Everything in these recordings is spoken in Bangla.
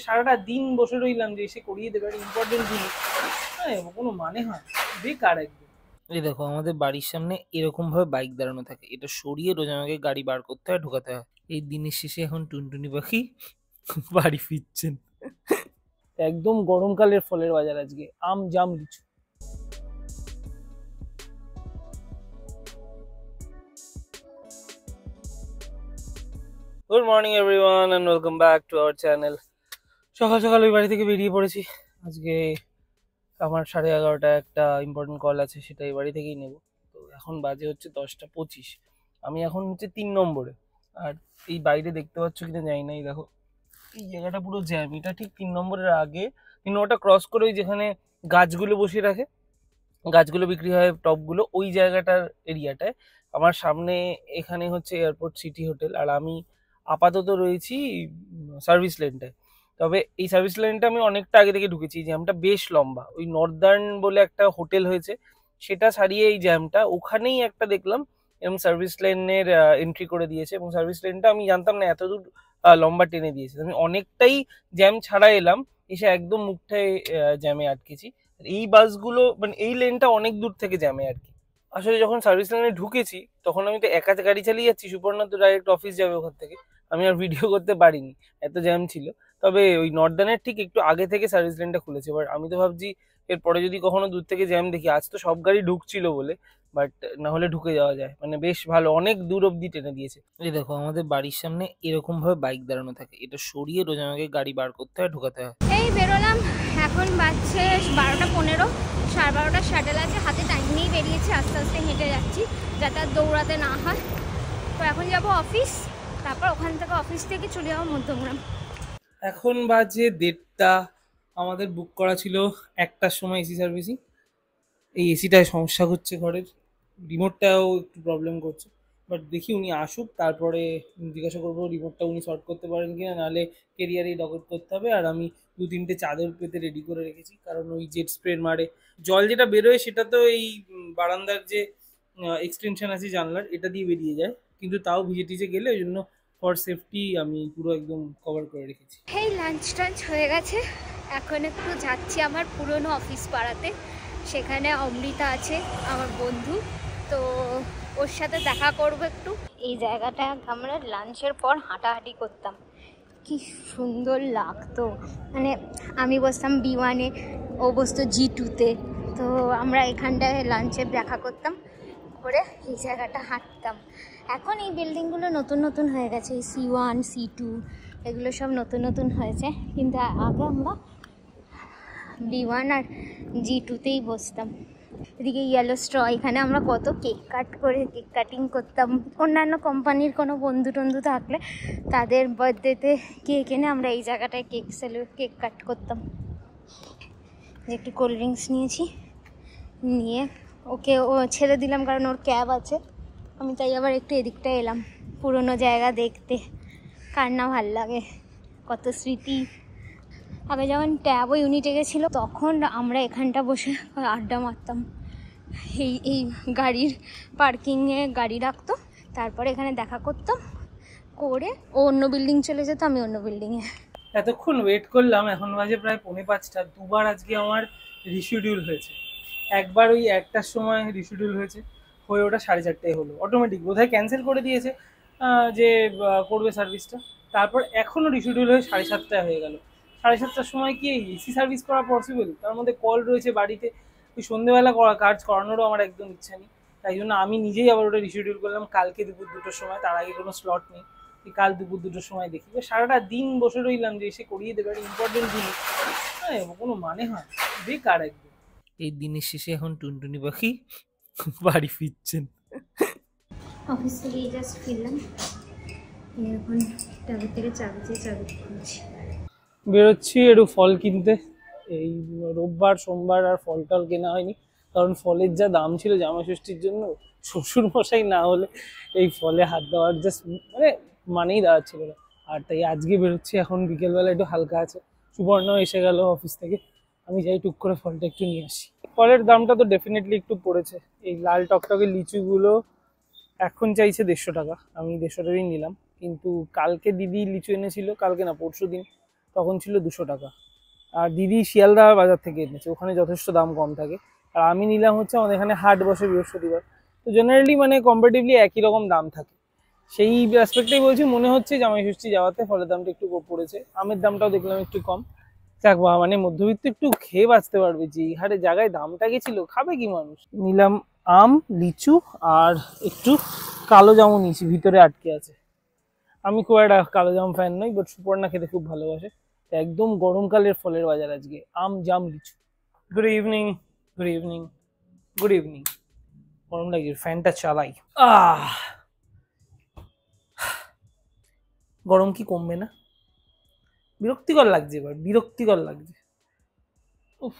সারাটা দিন বসে রইলাম যে এসে করিয়ে দেবে, একটা ইম্পর্টেন্ট জিনিস, হ্যাঁ কোনো মানে হয়? বেকার একদম। এই দেখো আমাদের বাড়ির সামনে এরকম ভাবে বাইক দাঁড়ানো থাকে, এটা সরিয়ে রোজ আমাকে গাড়ি বার করতে হয়, ঢোকাতে হয়। এই দিনের শেষে এখন টুনটুনি পাখি বাড়ি ফিরছেন। একদম গরমকালের ফলের বাজার আজকে, আম জাম লিচু। Good morning everyone and welcome back to our channel. সকাল সকাল ওই বাড়ি থেকে বেরিয়ে পড়েছি। আজকে আমার 11:30 একটা ইম্পর্টেন্ট কল আছে, সেটা এই বাড়ি থেকেই নেব। তো এখন বাজে হচ্ছে 10টা 25। আমি এখন হচ্ছে 3 নম্বরে। আর এই বাইরে দেখতে পাচ্ছ কিনা জানি না, এই দেখো এই জায়গাটা পুরো জ্যাম। এটা ঠিক 3 নম্বরের আগে, 3 নম্বরটা ক্রস করে ওই যেখানে গাছগুলো বসিয়ে রাখে, গাছগুলো বিক্রি হয় টবগুলো, ওই জায়গাটার এরিয়াটায় আমার সামনে এখানে হচ্ছে এয়ারপোর্ট সিটি হোটেল। আর আমি আপাতত রয়েছি সার্ভিস লেনটায়। তবে এই সার্ভিস লেনটা আমি অনেকটা আগে থেকে ঢুকেছি। এই জ্যামটা বেশ লম্বা, ওই নর্দার্ন বলে একটা হোটেল হয়েছে, সেটা ছাড়িয়ে এই জ্যামটা ওখানেই একটা দেখলাম এবং সার্ভিস লেনের এন্ট্রি করে দিয়েছে। এবং সার্ভিস লেনটা আমি জানতাম না এত দূর লম্বা টেনে দিয়েছে। আমি অনেকটাই জ্যাম ছাড়া এলাম, এসে একদম মুখটায় জ্যামে আটকেছি। এই বাসগুলো মানে এই লেনটা অনেক দূর থেকে জ্যামে আর কি। আসলে যখন সার্ভিস লাইনে ঢুকেছি তখন আমি তো একা গাড়ি চালিয়ে যাচ্ছি, সুপর্ণা তো ডাইরেক্ট অফিস যাবে ওখান থেকে, আমি আর ভিডিও করতে পারিনি, এত জ্যাম ছিল। তবে ওই নর্দার্নের ঠিক একটু আগে থেকে সার্ভিস লাইনটা খুলেছে। এবার আমি তো ভাবছি এরপরে যদি কখনো দূর থেকে জ্যাম দেখি, আজ তো সব গাড়ি ঢুকছিল বলে, বাট না হলে ঢুকে যাওয়া যায়, মানে বেশ ভালো, অনেক দূর অব্দি টেনে দিয়েছে। এই দেখো আমাদের বাড়ির সামনে এরকম ভাবে বাইক দাঁড়ানো থাকে, এটা সরিয়ে রোজ আমাকে গাড়ি বার করতে হয়, ঢোকাতে হয়। এই বেরোলাম, এখন বাজছে 12টা 15। 12:30 শাটেল আছে, হাতে টাইম নিয়েই বেরিয়েছি, আস্তে আস্তে হেঁটে যাচ্ছি যাতে আর দৌড়াতে না হয়। তো এখন যাব অফিস, তারপর ওখান থেকে অফিস থেকে চলে যাবো মধ্যমগ্রাম। এখন বাজে 1:30। আমাদের বুক করা ছিল 1টার সময় এসি সার্ভিসিং। এই এসিটায় সমস্যা হচ্ছে ঘরের, রিমোটটাও একটু প্রবলেম করছে। বাট দেখি উনি আসুক, তারপরে জিজ্ঞাসা করবো রিমোটটা উনি সলভ করতে পারেন কিনা, নাহলে কেরিয়ারেই ডকেট করতে হবে। আর আমি 2-3টে চাদর পেতে রেডি করে রেখেছি, কারণ ওই জেট স্প্রে মারে জল যেটা বেরোয় সেটা তো এই বারান্দার যে এক্সটেনশন আছে জানলার, এটা দিয়ে বেরিয়ে যায়, কিন্তু তাও ভিজে টিজে গেলে ওই জন্য ফর সেফটি আমি পুরো একদম কভার করে রেখেছি। এই লাঞ্চ টাঞ্চ হয়ে গেছে, এখন একটু যাচ্ছি আমার পুরনো অফিস পাড়াতে। সেখানে অমৃতা আছে আমার বন্ধু, তো ওর সাথে দেখা করবো একটু। এই জায়গাটা আমরা লাঞ্চের পর হাঁটাহাঁটি করতাম, কি সুন্দর লাগতো। মানে আমি বসতাম B1-এ, ও বসতো G2-তে। তো আমরা এখানটায় লাঞ্চে দেখা করতাম, করে এই জায়গাটা হাঁটতাম। এখন এই বিল্ডিংগুলো নতুন নতুন হয়ে গেছে, এই C1 C2 এগুলো সব নতুন নতুন হয়েছে, কিন্তু আগে আমরা B1 আর G2-তেই বসতাম। এদিকে ইয়েলো স্ট্র, এখানে আমরা কত কেক কাটিং করতাম। অন্যান্য কোম্পানির কোনো বন্ধু টন্ধু থাকলে তাদের বার্থডেতে কেক এনে আমরা এই জায়গাটায় কেক কাট করতাম। একটু কোল্ড ড্রিঙ্কস নিয়েছি, নিয়ে ওকে ছেড়ে দিলাম কারণ ওর ক্যাব আছে। আমি তাই আবার একটু এদিকটা এলাম পুরনো জায়গা দেখতে, কার না ভাল লাগে, কত স্মৃতি। আগে যখন ট্যাবও ইউনিটে গেছিলো তখন আমরা এখানটা বসে আড্ডা মারতাম। এই গাড়ির পার্কিংয়ে গাড়ি রাখতো, তারপরে এখানে দেখা করতাম, করে ও অন্য বিল্ডিং চলে যেত, আমি অন্য বিল্ডিংয়ে। এতক্ষণ ওয়েট করলাম, এখন বাজে প্রায় 4:45। দুবার আজকে আমার রিশিডিউল হয়েছে। একবার ওই 1টার সময় রিশিডিউল হয়েছে, হয়ে ওটা 4:30টায় হলো অটোমেটিক, বোধহয় ক্যান্সেল করে দিয়েছে যে করবে সার্ভিসটা। তারপর এখনও রিশিডিউল হয়ে 7:30টায় হয়ে গেল। 7:30টার সময় কি এসি সার্ভিস করা পসিবল? তার মধ্যে কল রয়েছে বাড়িতে, ওই সন্ধ্যেবেলা কাজ করানোরও আমার একদম ইচ্ছা নেই। তাই জন্য আমি নিজেই আবার ওটা রিশিডিউল করলাম কালকে দুপুর 2টোর সময়, তার আগে কোনো স্লট নেই। কাল দুপুর 2টোর সময় দেখি। সারাটা দিন বসে রইলাম যে এসে করিয়ে দেবে, একটা ইম্পর্টেন্ট জিনিস, হ্যাঁ কোনো মানে হয়? বেকার একদম। এই দিনের শেষে এখন টুনটুনি পাখি বাড়ি ফিরছেন। অফিস থেকে জাস্ট ফিরলাম, এখন ট্যাবের থেকে চাবি খুলছি। বেরোচ্ছি একটু ফল কিনতে। এই রোববার সোমবার আর ফল টল কেনা হয়নি, কারণ ফলের যা দাম ছিল জামাষষ্ঠীর জন্য, শ্বশুর মশাই না হলে এই ফলে হাত দেওয়ার জাস্ট মানেই দাঁড়াচ্ছিল না। আর তাই আজকে বেরোচ্ছি, এখন বিকেলবেলা একটু হালকা আছে, সুবর্ণও এসে গেল অফিস থেকে, আমি যাই টুক করে ফলটা একটু নিয়ে আসি। ফলের দামটা তো ডেফিনেটলি একটু পড়েছে। এই লাল টকটকে লিচুগুলো এখন চাইছে 150 টাকা, আমি 150 টাকাই নিলাম। কিন্তু কালকে দিদি লিচু এনেছিল, কালকে না পরশু দিন, তখন ছিল 200 টাকা। আর দিদি শিয়ালদা বাজার থেকে এনেছে, ওখানে যথেষ্ট দাম কম থাকে। আর আমি নিলাম হচ্ছে আমাদের এখানে হাট বসে বৃহস্পতিবার, তো জেনারেলি মানে কম্পারেটিভলি একই রকম দাম থাকে। সেই অ্যাসপেক্টেই বলছি, মনে হচ্ছে জামাই ষষ্ঠী যাওয়াতে ফলের দামটা একটু পড়েছে, আমের দামটাও দেখলাম একটু কম। যাক বাবা, মানে মধ্যবিত্ত একটু খেয়ে বাঁচতে পারবে, যে এই হারে জায়গায় দামটা গেছিল, খাবে কি মানুষ। নিলাম আম, লিচু আর একটু কালো জামও নিয়েছি, ভিতরে আটকে আছে। আমি খুব একটা কালো জাম ফ্যান নই, বাট সুপর্ণা খেতে খুব ভালোবাসে। একদম গরমকালের ফলের বাজার আজকে, আম, জাম, লিচু। Good evening, good evening, good evening. গরম লাগছে, ফ্যানটা চালাই। আহ, গরম কি কমবে না? বিরক্তিকর লাগছে, এবার বিরক্তিকর লাগছে। উফ,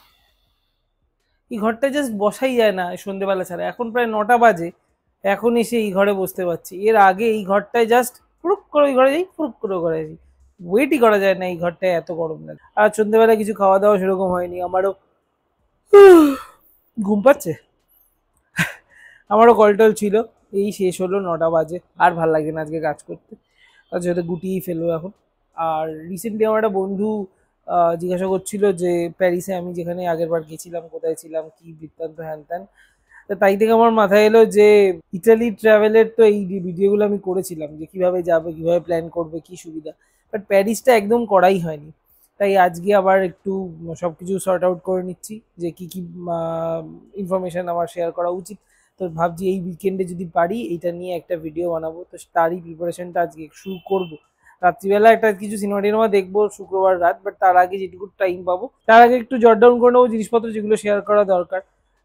এই ঘরটা জাস্ট বসাই যায় না সন্ধ্যেবেলা ছাড়া। এখন প্রায় 9টা বাজে, এখন এসে এই ঘরে বসতে পারছি। এর আগে এই ঘরটায় জাস্ট ফুরুক করে ওই ঘরে যাই, ফুরুক করে ওই ঘরে যাই, ওয়েটই করা যায় না এই ঘরটায়, এত গরম লাগে। আর সন্ধ্যেবেলা কিছু খাওয়া দাওয়া সেরকম হয়নি আমারও। ঘুম পাচ্ছে, আমারও কল টল ছিল, এই শেষ হলো, 9টা বাজে। আর ভাল লাগে না আজকে কাজ করতে, আর যেহেতু গুটিয়েই ফেলবো এখন। আর রিসেন্টলি আমার একটা বন্ধু জিজ্ঞাসা করছিল যে প্যারিসে আমি যেখানে আগের বার গেছিলাম কোথায় ছিলাম, কি বৃত্তান্ত, হ্যান ত্যান। তাই থেকে আমার মাথায় এলো যে ইটালি ট্রাভেলের তো এই ভিডিওগুলো আমি করেছিলাম, যে কিভাবে যাবে, কিভাবে প্ল্যান করবে, কি সুবিধা। বাট প্যারিসটা একদম করাই হয়নি। তাই আজকে আবার একটু সবকিছু সর্ট আউট করে নিচ্ছি, যে কি কি ইনফরমেশন আমার শেয়ার করা উচিত। তো ভাবছি এই উইকেন্ডে যদি পারি এইটা নিয়ে একটা ভিডিও বানাবো, তো তারই প্রিপারেশনটা আজকে শুরু করবো। রাত্রিবেলা একটা কিছু সিনেমা টিনেমা দেখবো শুক্রবার রাত, বাট তার আগে যেটুকু টাইম পাবো তার আগে একটু জট ডাউন করে নেবো জিনিসপত্র যেগুলো শেয়ার করা দরকার।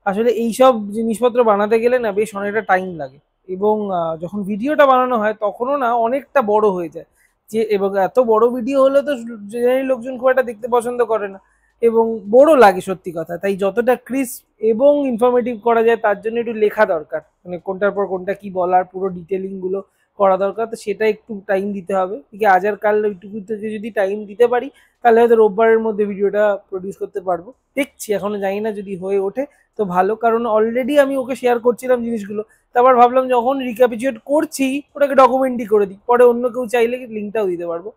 আসলে এইসব জিনিসপত্র বানাতে গেলে না বেশ অনেকটা টাইম লাগে, এবং যখন ভিডিওটা বানানো হয় তখনও না অনেকটা বড় হয়ে যায়। যে এবং এত বড় ভিডিও হলে তো জেনারেলি লোকজন খুব একটা দেখতে পছন্দ করে না, এবং বড় লাগে সত্যি কথা। তাই যতটা ক্রিস্প এবং ইনফরমেটিভ করা যায় তার জন্য একটু লেখা দরকার, মানে কোনটার পর কোনটা কি বলার পুরো ডিটেলিং গুলো করা দরকার। তো সেটা একটু টাইম দিতে হবে, ঠিক আছে। আজ আর কাল ওইটুকু থেকে যদি টাইম দিতে পারি তাহলে হয়তো রোববারের মধ্যে ভিডিওটা প্রডিউস করতে পারবো। দেখছি, এখনো জানি না, যদি হয়ে ওঠে তো ভালো, কারণ অলরেডি আমি ওকে শেয়ার করছিলাম জিনিসগুলো। তারপর ভাবলাম যখন রিক্যাপিচুয়েট করছি ওটাকে ডকুমেন্টই করে দিই, পরে অন্য কেউ চাইলে লিঙ্কটাও দিতে পারবো।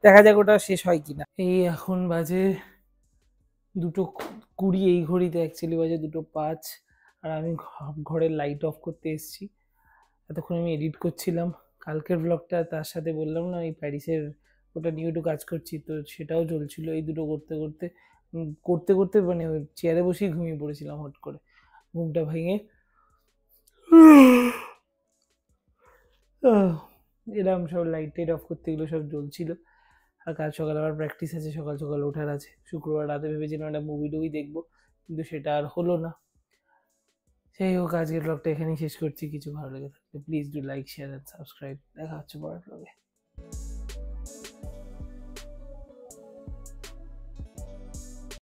দেখা যাক ওটা শেষ হয় কিনা। এই এখন বাজে 2:20, এই ঘড়িতে অ্যাকচুয়ালি বাজে 2:05। আর আমি ঘরের লাইট অফ করতে এসেছি। এতক্ষণ আমি এডিট করছিলাম কালকের ব্লগটা, তার সাথে বললাম না এই প্যারিসের ওটা নিয়ে একটু কাজ করছি, তো সেটাও চলছিল। এই দুটো করতে করতে করতে করতে মানে চেয়ারে বসেই ঘুমিয়ে পড়েছিলাম হট করে, ঘুমটা ভেঙে। এরকম সব লাইট টাইট অফ করতে এগুলো সব জ্বলছিল। আর কাল সকালে আবার প্র্যাকটিস আছে, সকাল সকাল ওঠার আছে। শুক্রবার রাতে ভেবেছিলাম একটা মুভি টুভি দেখবো, কিন্তু সেটা আর হলো না। সেই হোক, আজকের ব্লগটা এখানেই শেষ করছি। কিছু ভালো লেগে থাকলে please do like, share and subscribe. দেখা হচ্ছে পরের ব্লগে।